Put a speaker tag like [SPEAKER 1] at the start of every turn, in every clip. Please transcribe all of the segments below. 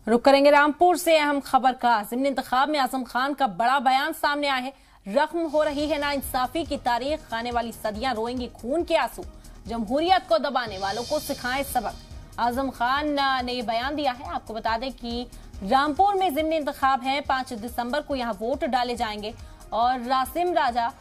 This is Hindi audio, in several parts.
[SPEAKER 1] रुक करेंगे रामपुर से अहम खबर का। ज़िमनी इंतखाब में आजम खान का बड़ा बयान सामने आया है। रख्म हो रही है नाइंसाफी की तारीख, आने वाली सदियां रोएंगी खून के आंसू, जमहूरियत को दबाने वालों को सिखाएं सबक। आजम खान ने ये बयान दिया है। आपको बता दें कि रामपुर में ज़िमनी इंतखाब है। 5 दिसंबर को यहाँ वोट डाले जाएंगे और रासिम राजा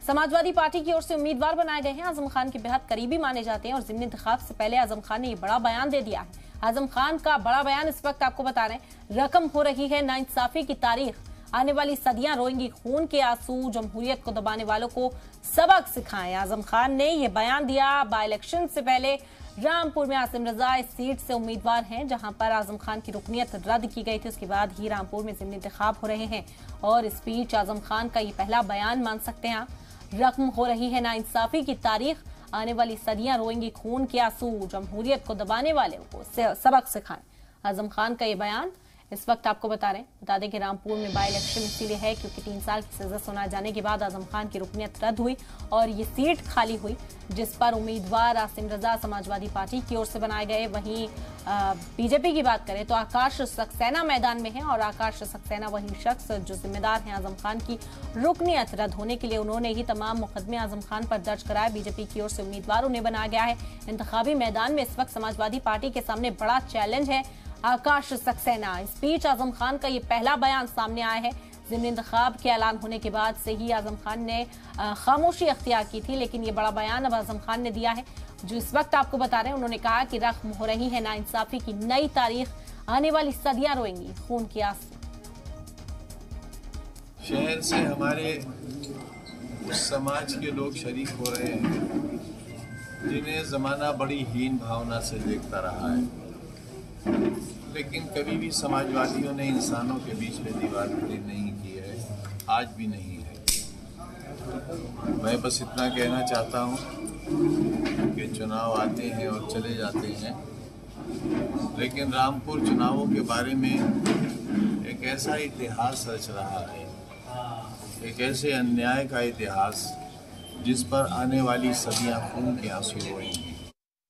[SPEAKER 1] समाजवादी पार्टी की ओर से उम्मीदवार बनाए गए हैं। आजम खान के बेहद करीबी माने जाते हैं और ज़िमनी इंतखाब से पहले आजम खान ने ये बड़ा बयान दे दिया है। आजम खान का बड़ा बयान इस वक्त आपको बता रहे हैं। रकम हो रही है नाइंसाफी की तारीख, आने वाली सदियां रोएंगी खून के आंसू, जमहूरियत को दबाने वालों को सबक सिखाएं। आजम खान ने यह बयान दिया बाई इलेक्शन से पहले। रामपुर में आसिम रजा इस सीट से उम्मीदवार हैं, जहां पर आजम खान की रुकनियत रद्द की गई थी। उसके बाद ही रामपुर में ज़िमनी इंतखाब हो रहे हैं और इस बीच आजम खान का ये पहला बयान मान सकते हैं। रकम हो रही है नाइंसाफी की तारीख, आने वाली सदियां रोएंगी खून के आंसू, जमहूरियत को दबाने वाले को सबक सिखाएं। आजम खान का ये बयान इस वक्त आपको बता दें कि रामपुर में बाई इलेक्शन इसीलिए है क्योंकि 3 साल की सजा सुनाए जाने के बाद आजम खान की रुकनियत रद्द हुई और ये सीट खाली हुई, जिस पर उम्मीदवार आसिम रजा समाजवादी पार्टी की ओर से बनाए गए। वहीं बीजेपी की बात करें तो आकाश सक्सेना मैदान में है और आकाश सक्सेना वही शख्स जो जिम्मेदार हैं आजम खान की रुकनियत रद्द होने के लिए। उन्होंने ही तमाम मुकदमे आजम खान पर दर्ज कराए। बीजेपी की ओर से उम्मीदवार उन्हें बनाया गया है। इंतखाबी मैदान में इस वक्त समाजवादी पार्टी के सामने बड़ा चैलेंज है आकाश सक्सेना। इस बीच आजम खान का ये पहला बयान सामने आया है। ज़िमनी इंतखाब के ऐलान होने के बाद से ही आजम खान ने खामोशी अख्तियार की थी, लेकिन ये बड़ा बयान अब आजम खान ने दिया है जो इस वक्त आपको बता रहे हैं। उन्होंने कहा कि रख्म हो रही है नाइंसाफी की नई तारीख, आने वाली सदियां रोएंगी खून के आंसू।
[SPEAKER 2] शहर से हमारे समाज के लोग शरीक हो रहे हैं जिन्हें जमाना बड़ी हीन भावना से देखता रहा है, लेकिन कभी भी समाजवादियों ने इंसानों के बीच में दीवार खड़ी नहीं की है, आज भी नहीं है। मैं बस इतना कहना चाहता हूँ कि चुनाव आते हैं और चले जाते हैं, लेकिन रामपुर चुनावों के बारे में एक ऐसा इतिहास रच रहा है, एक ऐसे अन्याय का इतिहास जिस पर आने वाली सदियां खून के आंसू रोएंगी।